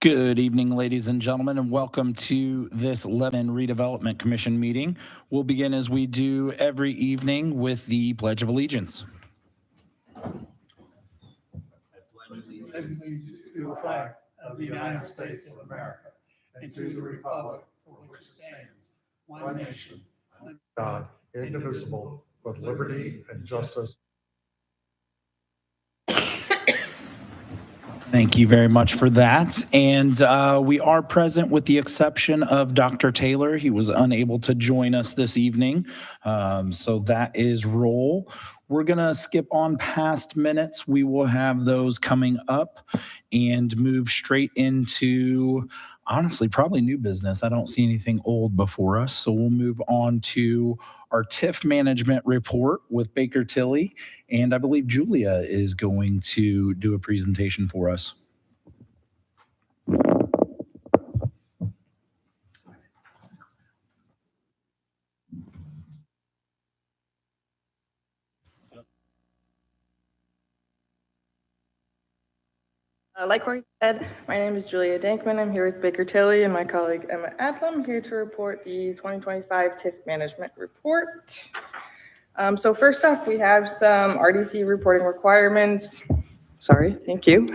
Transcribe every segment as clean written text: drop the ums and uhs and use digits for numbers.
Good evening, ladies and gentlemen, and welcome to this Lebanon Redevelopment Commission meeting. We'll begin as we do every evening with the Pledge of Allegiance. Allegiance to the flag of the United States of America and to the republic for which it stands, one nation, under God, indivisible, with liberty and justice. Thank you very much for that. And we are present with the exception of Dr. Taylor. He was unable to join us this evening. So that is roll. We're going to skip on past minutes. We will have those coming up and move straight into, honestly, probably new business. I don't see anything old before us. So we'll move on to our TIF management report with Baker Tilly. And I believe Julia is going to do a presentation for us. Like Corey said, my name is Julia Dankman. I'm here with Baker Tilly and my colleague Emma Adlam, here to report the 2025 TIF management report. So first off, we have some RDC reporting requirements. Sorry, thank you.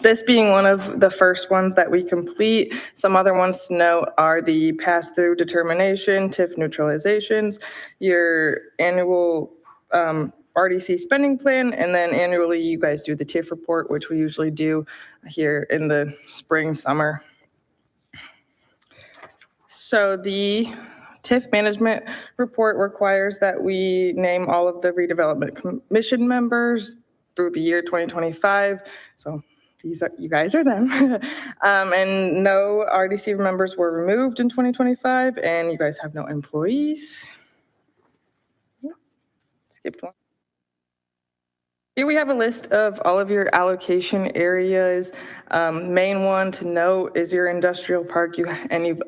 This being one of the first ones that we complete. Some other ones to note are the pass-through determination, TIF neutralizations, your annual RDC spending plan, and then annually you guys do the TIF report, which we usually do here in the spring, summer. So the TIF management report requires that we name all of the redevelopment commission members through the year 2025. So these are, you guys are them. And no RDC members were removed in 2025, and you guys have no employees. Skipped one. Here we have a list of all of your allocation areas. Main one to note is your industrial park, and you've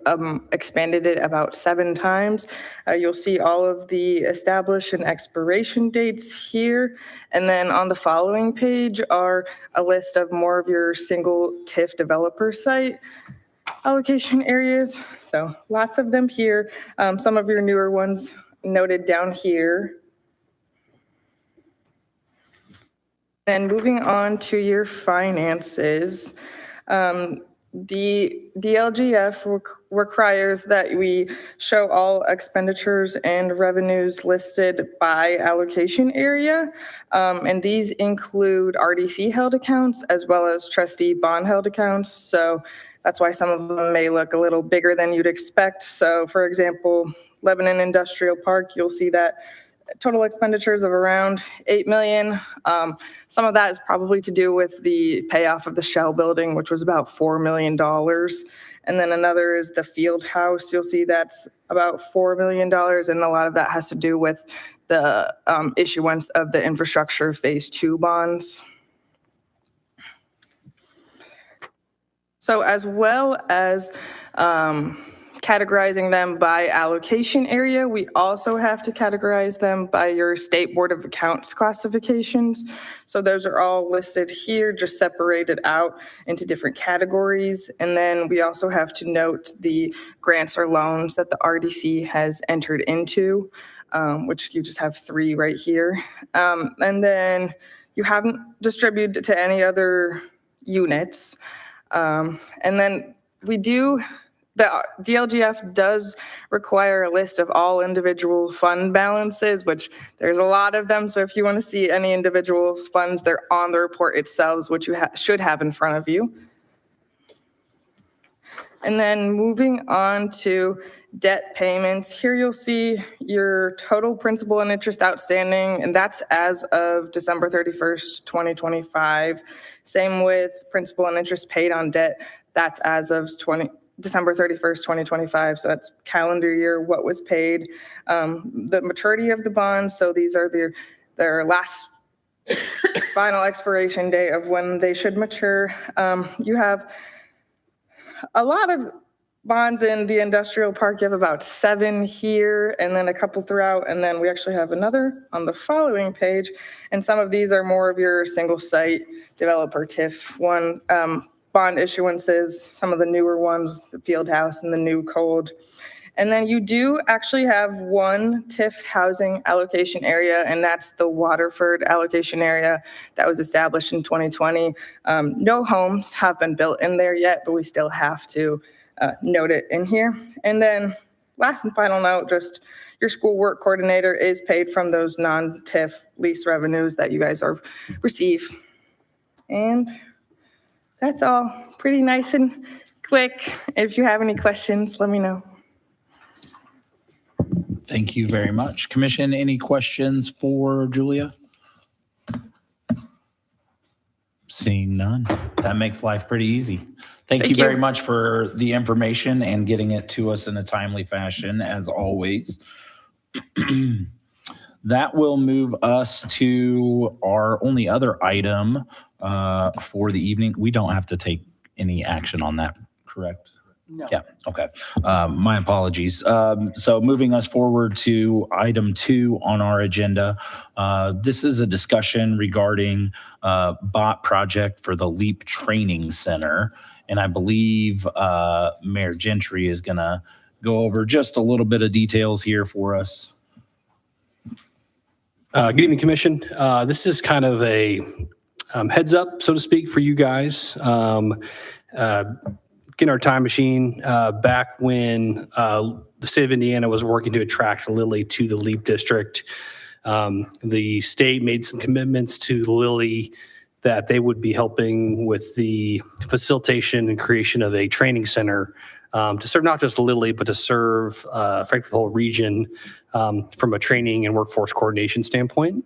expanded it about 7 times. You'll see all of the established and expiration dates here. And then on the following page are a list of more of your single TIF developer site allocation areas. So lots of them here. Some of your newer ones noted down here. Then moving on to your finances, the DLGF requires that we show all expenditures and revenues listed by allocation area. And these include RDC held accounts as well as trustee bond held accounts. So that's why some of them may look a little bigger than you'd expect. So for example, Lebanon Industrial Park, you'll see that total expenditures of around $8 million. Some of that is probably to do with the payoff of the shell building, which was about $4 million. And then another is the field house. You'll see that's about $4 million. And a lot of that has to do with the issuance of the infrastructure phase 2 bonds. So as well as categorizing them by allocation area, we also have to categorize them by your State Board of Accounts classifications. So those are all listed here, just separated out into different categories. And then we also have to note the grants or loans that the RDC has entered into, which you just have 3 right here. And then you haven't distributed to any other units. And then the DLGF does require a list of all individual fund balances, which there's a lot of them. So if you want to see any individual funds, they're on the report itself, which you should have in front of you. And then moving on to debt payments, here you'll see your total principal and interest outstanding, and that's as of December 31st, 2025. Same with principal and interest paid on debt, that's as of December 31st, 2025. So that's calendar year, what was paid. The maturity of the bonds, so these are their last final expiration date of when they should mature. You have a lot of bonds in the industrial park. You have about 7 here and then a couple throughout. And then we actually have another on the following page. And some of these are more of your single site developer TIF one. bond issuances, some of the newer ones, the field house and the new cold. And then you do actually have one TIF housing allocation area, and that's the Waterford allocation area that was established in 2020. No homes have been built in there yet, but we still have to note it in here. And then last and final note, just your school work coordinator is paid from those non-TIF lease revenues that you guys receive. And that's all pretty nice and quick. If you have any questions, let me know. Thank you very much. Commission, any questions for Julia? Seeing none. That makes life pretty easy. Thank you very much for the information and getting it to us in a timely fashion, as always. That will move us to our only other item for the evening. We don't have to take any action on that, correct? No. Yeah, okay. My apologies. So moving us forward to item 2 on our agenda. This is a discussion regarding bot project for the LEAP Training Center. And I believe Mayor Gentry is going to go over just a little bit of details here for us. Good evening, Commission. This is kind of a heads up, so to speak, for you guys. Getting our time machine back when the state of Indiana was working to attract Lilly to the LEAP district. The state made some commitments to Lilly that they would be helping with the facilitation and creation of a training center to serve not just Lilly, but to serve, frankly, the whole region from a training and workforce coordination standpoint.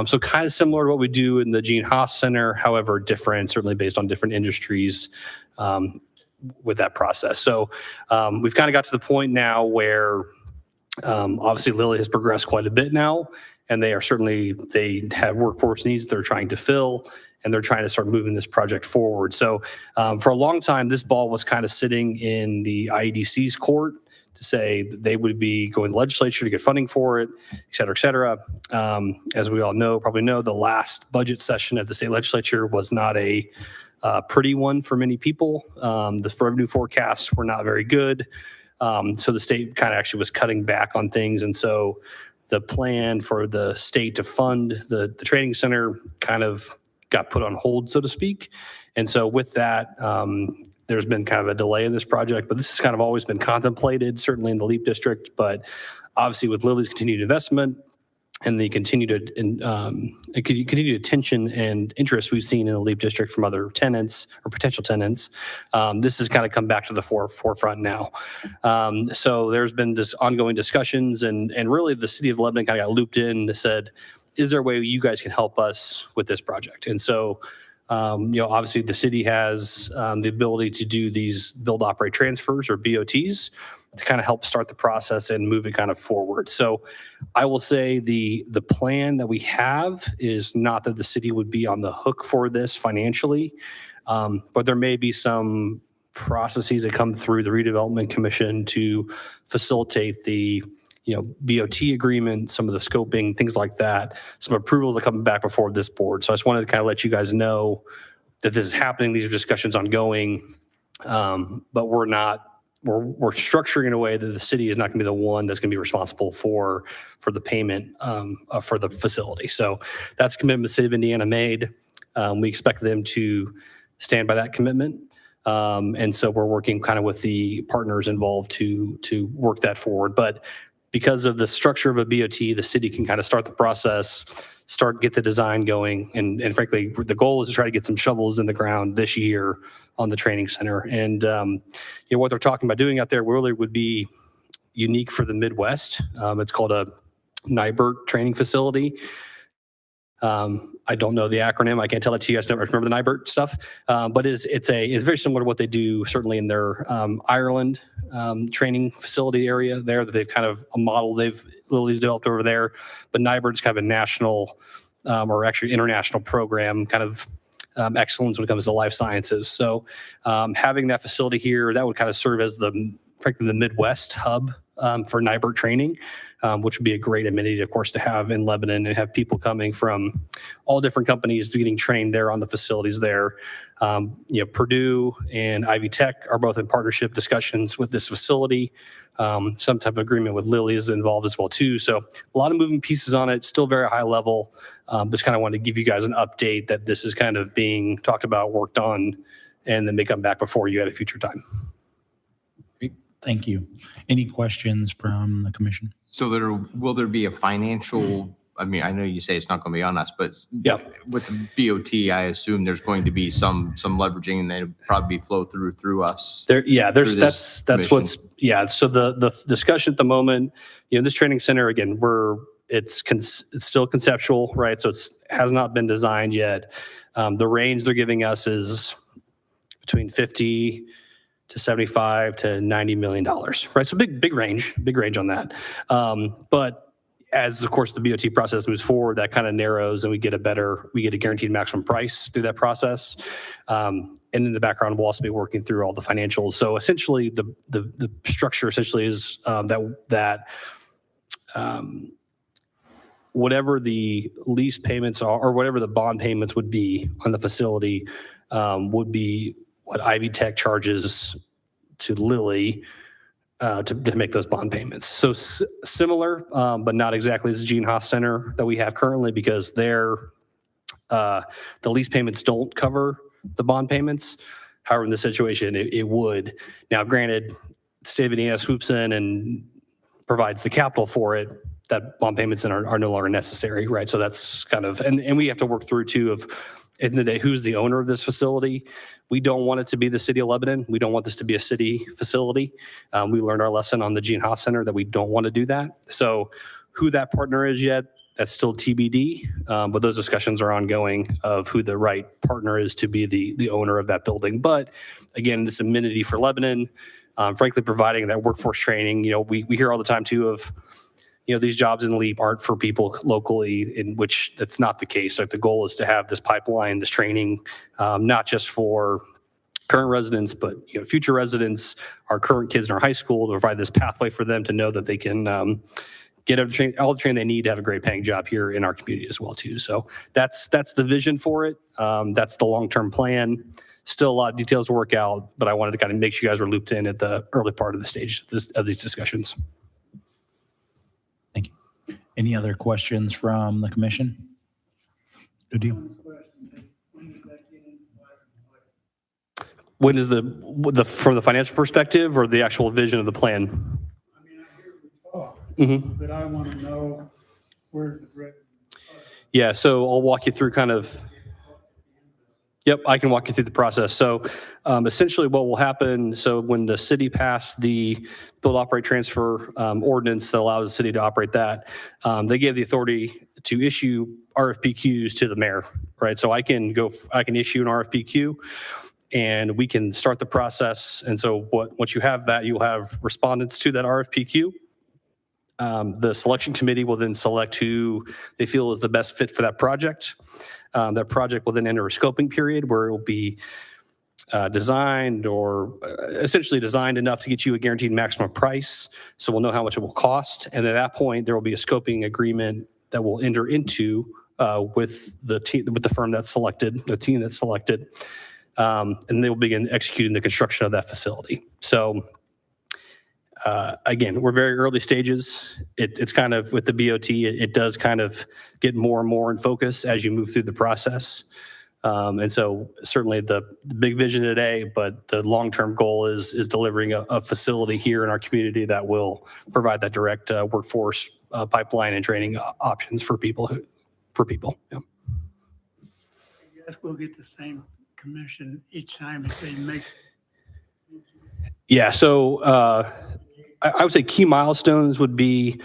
So kind of similar to what we do in the Gene Haas Center, however different, certainly based on different industries with that process. So we've kind of got to the point now where obviously Lilly has progressed quite a bit now, and they have workforce needs they're trying to fill, and they're trying to start moving this project forward. So for a long time, this ball was kind of sitting in the IEDC's court to say they would be going to the legislature to get funding for it, et cetera, et cetera. As we all know, probably know, the last budget session at the state legislature was not a pretty one for many people. The revenue forecasts were not very good. So the state kind of actually was cutting back on things. And so the plan for the state to fund the training center kind of got put on hold, so to speak. And so with that, there's been kind of a delay in this project, but this has kind of always been contemplated, certainly in the LEAP district, but obviously with Lilly's continued investment and the continued attention and interest we've seen in the LEAP district from other tenants or potential tenants, this has kind of come back to the forefront now. So there's been this ongoing discussions, and really the city of Lebanon kind of got looped in and said, is there a way you guys can help us with this project? And so, obviously the city has the ability to do these build, operate, transfers, or BOTs, to kind of help start the process and move it kind of forward. So I will say the plan that we have is not that the city would be on the hook for this financially, but there may be some processes that come through the Redevelopment Commission to facilitate the BOT agreement, some of the scoping, things like that, some approvals that come back before this board. So I just wanted to kind of let you guys know that this is happening. These are discussions ongoing, but we're structuring in a way that the city is not going to be the one that's going to be responsible for the payment for the facility. So that's a commitment the city of Indiana made. We expect them to stand by that commitment. And so we're working kind of with the partners involved to work that forward. But because of the structure of a BOT, the city can kind of start the process, get the design going. And frankly, the goal is to try to get some shovels in the ground this year on the training center. And what they're talking about doing out there really would be unique for the Midwest. It's called a NIBRT training facility. I don't know the acronym. I can't tell it to you. I just never remember the NIBRT stuff. But it's very similar to what they do, certainly in their Ireland training facility area there, that they've kind of a model Lilly's developed over there. But NIBRT is kind of a national or actually international program, kind of excellence when it comes to life sciences. So having that facility here, that would kind of serve as frankly, the Midwest hub for NIBRT training, which would be a great amenity, of course, to have in Lebanon and have people coming from all different companies getting trained there on the facilities there. Purdue and Ivy Tech are both in partnership discussions with this facility. Some type of agreement with Lilly is involved as well too. So a lot of moving pieces on it, still very high level. Just kind of wanted to give you guys an update that this is kind of being talked about, worked on, and then they come back before you at a future time. Great. Thank you. Any questions from the commission? So will there be a financial, I mean, I know you say it's not going to be on us, but Yeah. with the BOT, I assume there's going to be some leveraging and it'll probably flow through us. There's through this that's what's, so the discussion at the moment, this training center, again, it's still conceptual, right? So has not been designed yet. The range they're giving us is between 50 to 75 to $90 million, right? So big range on that. But as of course the BOT process moves forward, that kind of narrows and we get a guaranteed maximum price through that process. And in the background, we'll also be working through all the financials. So essentially the structure essentially is that whatever the lease payments are, or whatever the bond payments would be on the facility, would be what Ivy Tech charges to Lilly to make those bond payments. So similar, but not exactly as the Gene Haas Center that we have currently, because the lease payments don't cover the bond payments. However, in this situation, it would. Now, granted, the state of Indiana swoops in and provides the capital for it. That bond payments are no longer necessary, right? So that's kind of, and we have to work through too of, at the end of the day, who's the owner of this facility. We don't want it to be the city of Lebanon. We don't want this to be a city facility. We learned our lesson on the Gene Haas Center that we don't want to do that. So who that partner is yet, that's still TBD, but those discussions are ongoing of who the right partner is to be the owner of that building. But again, it's amenity for Lebanon, frankly, providing that workforce training. We hear all the time too of, these jobs in LEAP aren't for people locally, in which that's not the case. Like the goal is to have this pipeline, this training, not just for current residents, but future residents, our current kids in our high school, to provide this pathway for them to know that they can get all the training they need to have a great paying job here in our community as well too. So that's the vision for it. That's the long-term plan. Still a lot of details to work out, but I wanted to kind of make sure you guys were looped in at the early part of the stage of these discussions. Thank you. Any other questions from the commission? Good deal. When is from the financial perspective or the actual vision of the plan? I mean, I hear we talk, Mm-hmm. but I want to know where's the brick? Yeah, so I'll walk you through kind of. Yep, I can walk you through the process. So essentially what will happen, so when the city passed the build, operate, transfer ordinance that allows the city to operate that, they gave the authority to issue RFPQs to the mayor, right? So I can issue an RFPQ and we can start the process. And so once you have that, you'll have respondents to that RFPQ. The selection committee will then select who they feel is the best fit for that project. That project will then enter a scoping period where it will be designed or essentially designed enough to get you a guaranteed maximum price. So we'll know how much it will cost. And at that point, there will be a scoping agreement that we'll enter into with the firm that's selected, the team that's selected. And they will begin executing the construction of that facility. So again, we're very early stages. It's kind of with the BOT, it does kind of get more and more in focus as you move through the process. And so certainly the big vision today, but the long-term goal is delivering a facility here in our community that will provide that direct workforce pipeline and training options for people. Yeah. I guess we'll get the same commission each time if they make. Yeah, so I would say key milestones would be,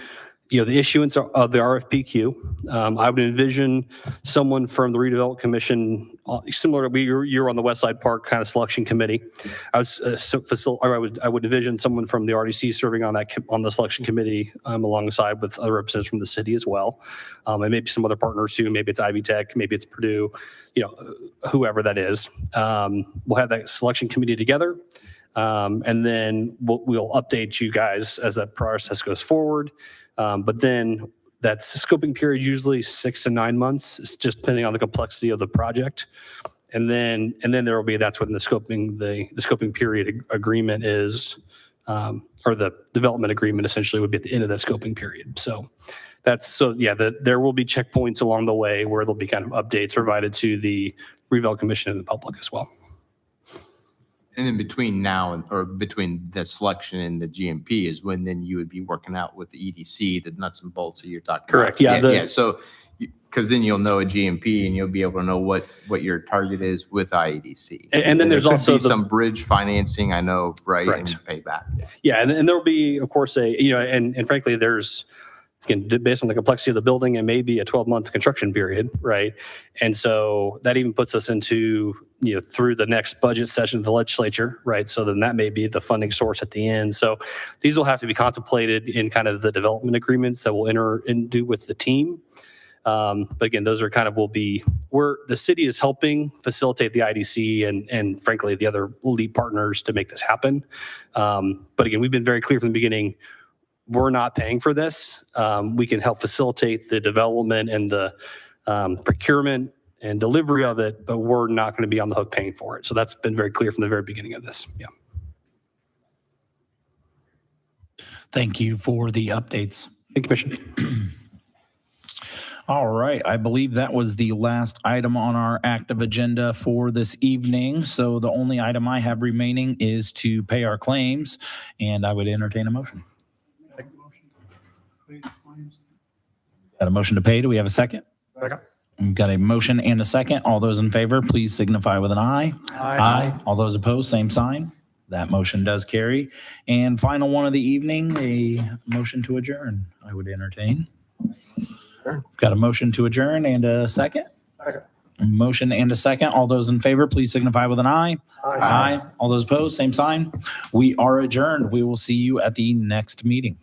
the issuance of the RFPQ. I would envision someone from the Redevelopment Commission, similar to you're on the West Side Park kind of selection committee. I would envision someone from the RDC serving on the selection committee alongside with other representatives from the city as well, and maybe some other partners too. Maybe it's Ivy Tech, maybe it's Purdue, whoever that is. We'll have that selection committee together. And then we'll update you guys as that process goes forward. But then that's the scoping period, usually 6 to 9 months. It's just depending on the complexity of the project. And then there will be, that's when the scoping period agreement is, or the development agreement essentially would be at the end of that scoping period. So there will be checkpoints along the way where there'll be kind of updates provided to the Redevelopment Commission and the public as well. And then between now or between the selection and the GMP is when then you would be working out with the EDC, the nuts and bolts that you're talking about. Correct. Yeah. Yeah. So, because then you'll know a GMP and you'll be able to know what your target is with IEDC. And then there's there could also be some bridge financing, I know, right? Correct. And payback. Yeah. And there will be, of course, and frankly, there's, again, based on the complexity of the building, it may be a 12-month construction period, right? And so that even puts us into, through the next budget session of the legislature, right? So then that may be the funding source at the end. So these will have to be contemplated in kind of the development agreements that we'll enter into with the team. But again, those are kind of where the city is helping facilitate the IDC and frankly, the other lead partners to make this happen. But again, we've been very clear from the beginning, we're not paying for this. We can help facilitate the development and the procurement and delivery of it, but we're not going to be on the hook paying for it. So that's been very clear from the very beginning of this. Yeah. Thank you for the updates. Thank you, Commissioner. All right, I believe that was the last item on our active agenda for this evening. So the only item I have remaining is to pay our claims, and I would entertain a motion. Got a motion to pay. Do we have a second? Second. We've got a motion and a second. All those in favor, please signify with an aye. Aye. All those opposed, same sign. That motion does carry. And final one of the evening, a motion to adjourn. I would entertain. We've got a motion to adjourn and a second. Second. A motion and a second. All those in favor, please signify with an aye. Aye. All those opposed, same sign. We are adjourned. We will see you at the next meeting.